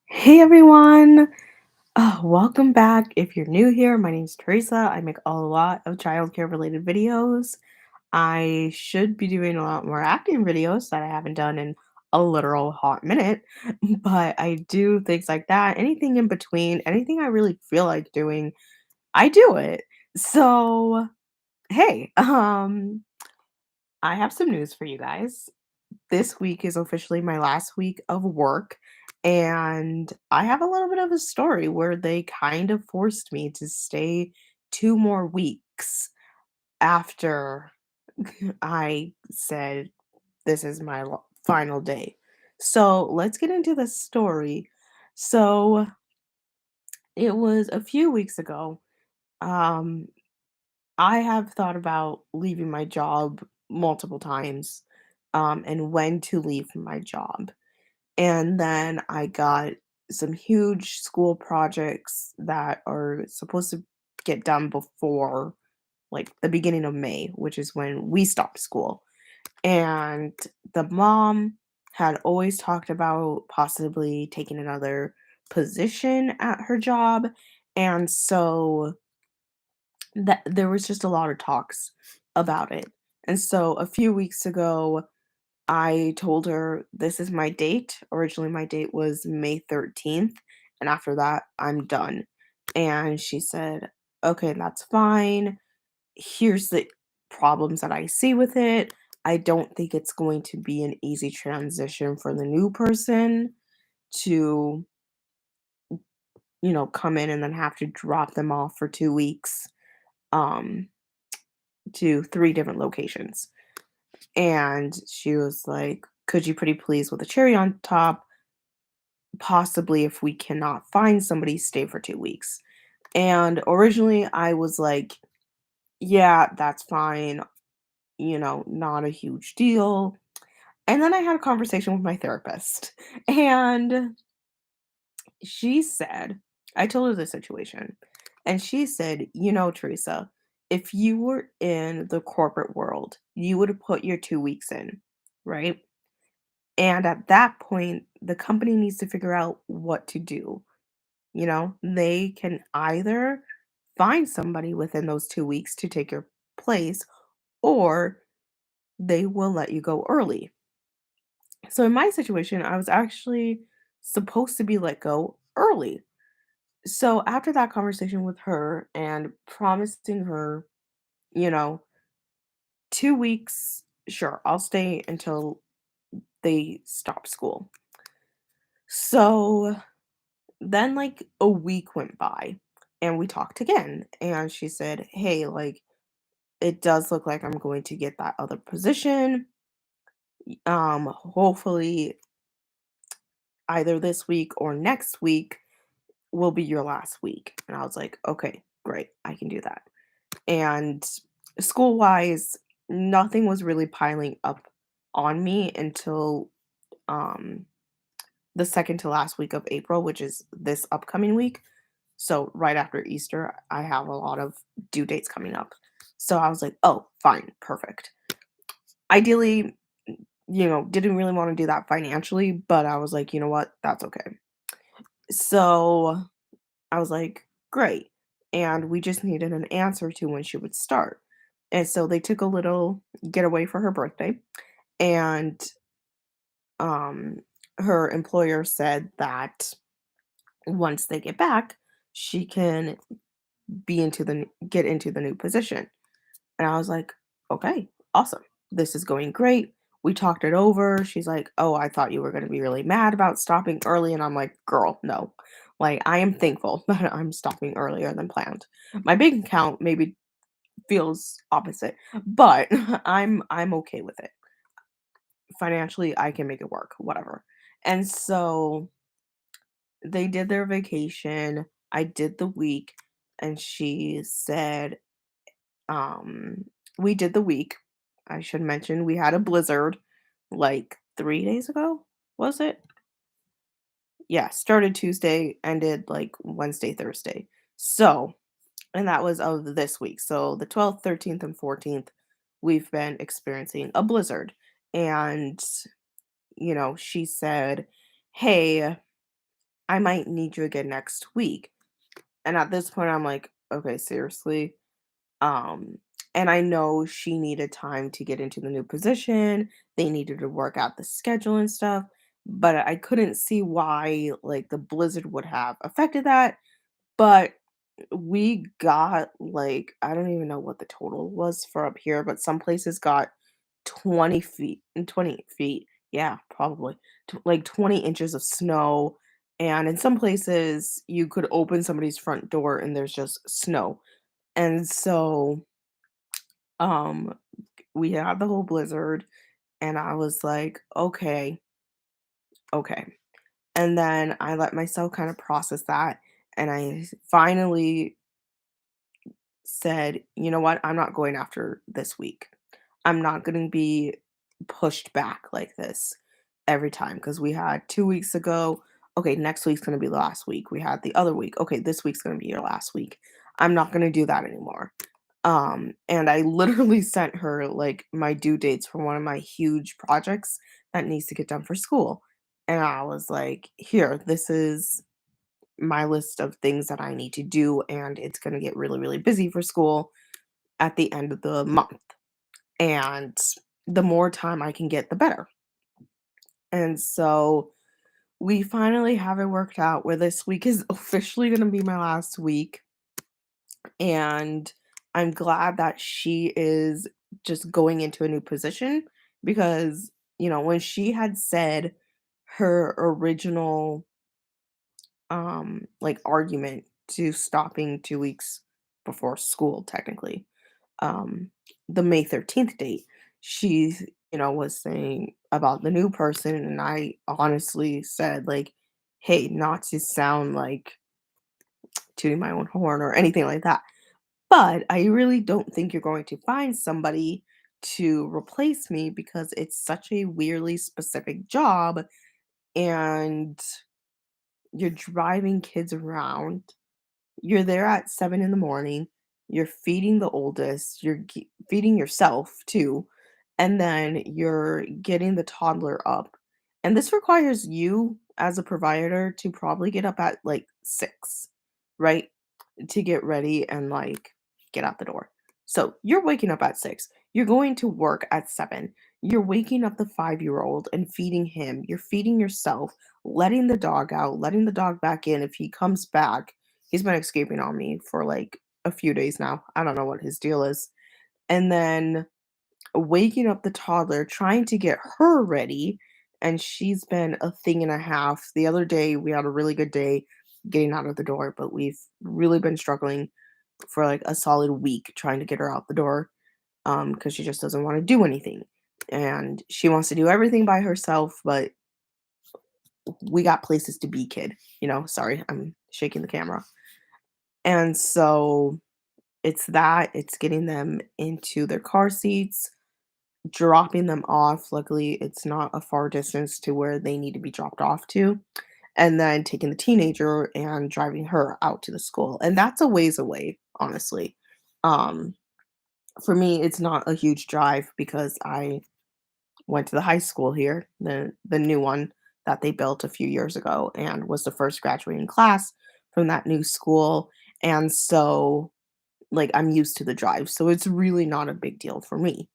Hey everyone! Welcome back. If you're new here, my name's Teresa. I make a lot of childcare related videos. I should be doing a lot more acting videos that I haven't done in a literal hot minute, but I do things like that. Anything in between, anything I really feel like doing, I do it. So, hey, I have some news for you guys. This week is officially my last week of work, and I have a little bit of a story where they kind of forced me to stay 2 more weeks after I said, "This is my final day." So, let's get into the story. So, it was a few weeks ago. Um, I have thought about leaving my job multiple times, and when to leave my job. And then I got some huge school projects that are supposed to get done before like the beginning of May, which is when we stopped school. And the mom had always talked about possibly taking another position at her job. And so that there was just a lot of talks about it. And so a few weeks ago, I told her, "This is my date." Originally, my date was May 13th, and after that, I'm done. And she said, "Okay, that's fine. Here's the problems that I see with it. I don't think it's going to be an easy transition for the new person to, come in and then have to drop them off for 2 weeks, um, to 3 different locations." And she was like, "Could you pretty please, with a cherry on top, possibly if we cannot find somebody, stay for 2 weeks?" And originally I was like, "Yeah, that's fine, not a huge deal." And then I had a conversation with my therapist, and she said, I told her the situation, and she said, Teresa, if you were in the corporate world, you would have put your 2 weeks in, right? And at that point, the company needs to figure out what to do. They can either find somebody within those 2 weeks to take your place, or they will let you go early. So in my situation, I was actually supposed to be let go early. So after that conversation with her and promising her, you know, 2 weeks, sure, I'll stay until they stop school. So then like a week went by and we talked again, and she said, "Hey, like, it does look like I'm going to get that other position. Hopefully either this week or next week will be your last week." And I was like, "Okay, great. I can do that." And school-wise, nothing was really piling up on me until um the second to last week of April, which is this upcoming week. So right after Easter, I have a lot of due dates coming up. So I was like, "Oh, fine, perfect." Ideally, didn't really want to do that financially, but I was like, "You know what? That's okay." So I was like, "Great." And we just needed an answer to when she would start. And so they took a little getaway for her birthday, and um her employer said that once they get back, she can get into the new position. And I was like, "Okay, awesome. This is going great." We talked it over. She's like, "Oh, I thought you were going to be really mad about stopping early." And I'm like, "Girl, no. Like, I am thankful that I'm stopping earlier than planned. My bank account maybe feels opposite, but I'm okay with it. Financially, I can make it work, whatever." And so they did their vacation. I did the week, and she said, um, we did the week. I should mention we had a blizzard like 3 days ago, was it? Yeah, started Tuesday, ended like Wednesday, Thursday. So, and that was of this week. So the 12th, 13th, and 14th, we've been experiencing a blizzard. And, she said, "Hey, I might need you again next week." And at this point, I'm like, "Okay, seriously?" Um, and I know she needed time to get into the new position. They needed to work out the schedule and stuff, but I couldn't see why like the blizzard would have affected that. But we got like I don't even know what the total was for up here, but some places got 20 feet and 20 feet. Yeah, probably like 20 inches of snow. And in some places, you could open somebody's front door and there's just snow. And so um, we had the whole blizzard, and I was like, "Okay, okay." And then I let myself kind of process that, and finally said, "You know what? I'm not going after this week. I'm not gonna be pushed back like this every time because we had 2 weeks ago. Okay, next week's gonna be the last week. We had the other week. Okay, this week's gonna be your last week. I'm not gonna do that anymore." And I literally sent her like my due dates for one of my huge projects that needs to get done for school. And I was like, "Here, this is my list of things that I need to do, and it's gonna get really, really busy for school at the end of the month. And the more time I can get, the better." And so we finally have it worked out where this week is officially gonna be my last week. And I'm glad that she is just going into a new position because, when she had said her original like argument to stopping 2 weeks before school technically, um the May 13th date, she, was saying about the new person, and I honestly said like, "Hey, not to sound like tooting my own horn or anything like that, but I really don't think you're going to find somebody to replace me because it's such a weirdly specific job, and you're driving kids around. You're there at 7 in the morning. You're feeding the oldest. You're feeding yourself too. And then you're getting the toddler up. And this requires you as a provider to probably get up at like 6, right? To get ready and like get out the door. So you're waking up at 6. You're going to work at 7. You're waking up the 5-year-old and feeding him. You're feeding yourself, letting the dog out, letting the dog back in. If he comes back, he's been escaping on me for like a few days now. I don't know what his deal is. And then waking up the toddler, trying to get her ready. And she's been a thing and a half. The other day, we had a really good day getting out of the door, but we've really been struggling for like a solid week trying to get her out the door because she just doesn't want to do anything. And she wants to do everything by herself, but we got places to be, kid. Sorry, I'm shaking the camera. And so it's getting them into their car seats, dropping them off. Luckily, it's not a far distance to where they need to be dropped off to. And then taking the teenager and driving her out to the school. And that's a ways away, honestly. Um, for me, it's not a huge drive because I went to the high school here, the new one that they built a few years ago, and was the first graduating class from that new school. And so like I'm used to the drive. So it's really not a big deal for me.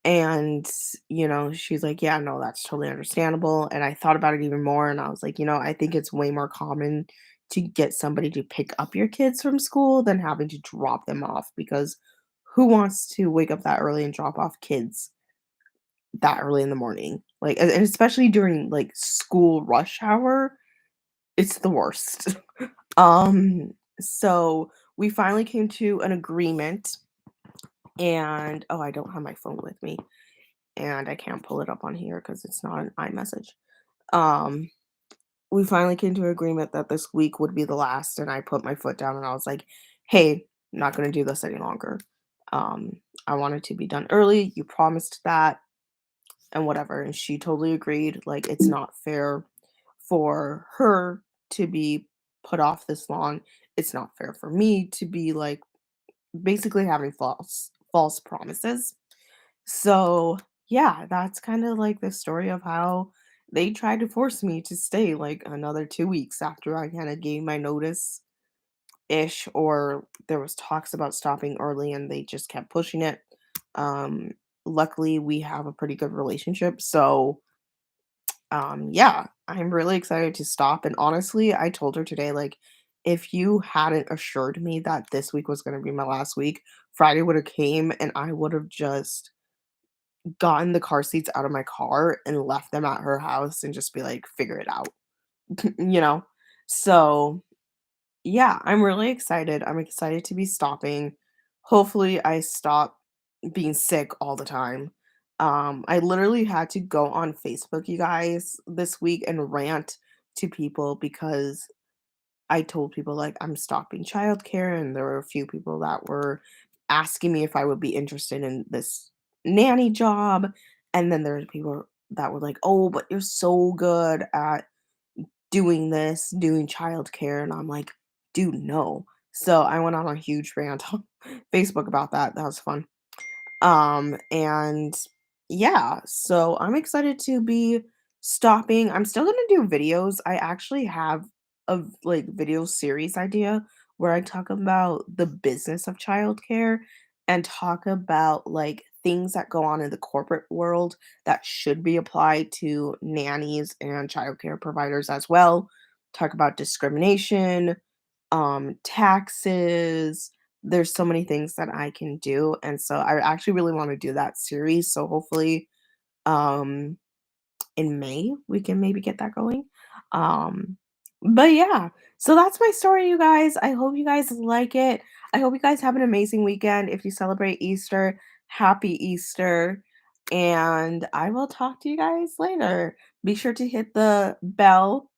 And, she's like, "Yeah, no, that's totally understandable." And I thought about it even more and I was like, I think it's way more common to get somebody to pick up your kids from school than having to drop them off because who wants to wake up that early and drop off kids that early in the morning? Like, and especially during like school rush hour, it's the worst. So we finally came to an agreement, and oh, I don't have my phone with me and I can't pull it up on here because it's not an iMessage. Um, we finally came to an agreement that this week would be the last, and I put my foot down and I was like, "Hey, I'm not gonna do this any longer. I wanted to be done early. You promised that, and whatever." And she totally agreed. Like, it's not fair for her to be put off this long. It's not fair for me to be like basically having false promises. So, yeah, that's kind of like the story of how they tried to force me to stay like another 2 weeks after I kinda gave my notice ish, or there was talks about stopping early and they just kept pushing it. Um, Luckily we have a pretty good relationship, so yeah, I'm really excited to stop. And honestly, I told her today, like, if you hadn't assured me that this week was gonna be my last week, Friday would have came and I would have just gotten the car seats out of my car and left them at her house and just be like, figure it out, you know? So yeah, I'm really excited. I'm excited to be stopping. Hopefully, I stop being sick all the time. I literally had to go on Facebook, you guys, this week and rant to people because I told people like I'm stopping childcare, and there were a few people that were asking me if I would be interested in this nanny job. And then there's people that were like, "Oh, but you're so good at doing this, doing childcare," and I'm like, "Dude, no." So I went on a huge rant on Facebook about that. That was fun. And yeah, so I'm excited to be stopping. I'm still gonna do videos. I actually have a like video series idea where I talk about the business of childcare and talk about like things that go on in the corporate world that should be applied to nannies and childcare providers as well. Talk about discrimination, taxes. There's so many things that I can do, and so I actually really wanna do that series, so hopefully, um, in May, we can maybe get that going. Um, but yeah, so that's my story, you guys. I hope you guys like it. I hope you guys have an amazing weekend. If you celebrate Easter, happy Easter, and I will talk to you guys later. Be sure to hit the bell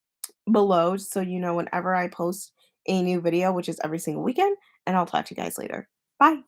below so you know whenever I post a new video, which is every single weekend, and I'll talk to you guys later. Bye.